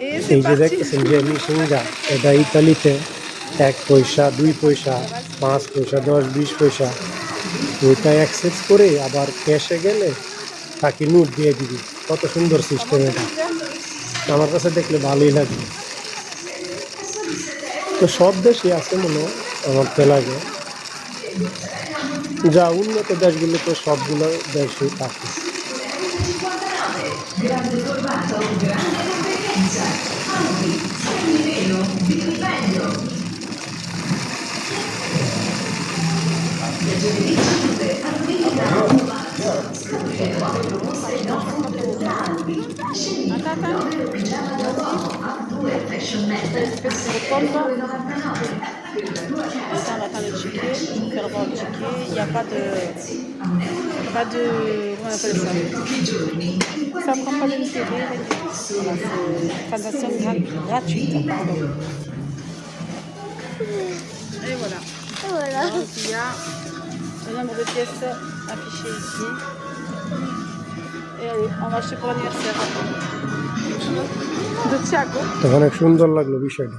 Et এই c'est যে parti. দেখতেছেন যে মিশিংগা, এটা ইতালিতে 1 পয়সা, 2 পয়সা, 5 পয়সা, 10, 20 পয়সা ওইটা অ্যাক্সেস করে আবার ক্যাশে গেলে তাকে নোট দিয়ে দিবি। কত সুন্দর সিস্টেম Comment ça এটা, veut dire? আমার কাছে দেখলে ভালোই লাগে। তো সব দেশই আছে মনে হয়, আমার তো লাগে যা উন্নত দেশগুলোতে সবগুলো দেশই থাকে। Non, je pense pas qu'il y en ait d'autres. Attends, attends. Vas-y. Je vais laisser passer les pommes là. Ça, on va attendre le ticket. Je vais faire voir le ticket. Il n'y a pas de. Pas de. Comment on appelle ça? Ça prend pas d'intérêt, rien du tout. Voilà, c'est transaction gratuite, pardon. Et voilà. Voilà. Donc il y a le nombre de pièces affiché ici. Et allez, on va acheter pour l'anniversaire de Thiago. তো অনেক সুন্দর লাগলো বিষয়টা।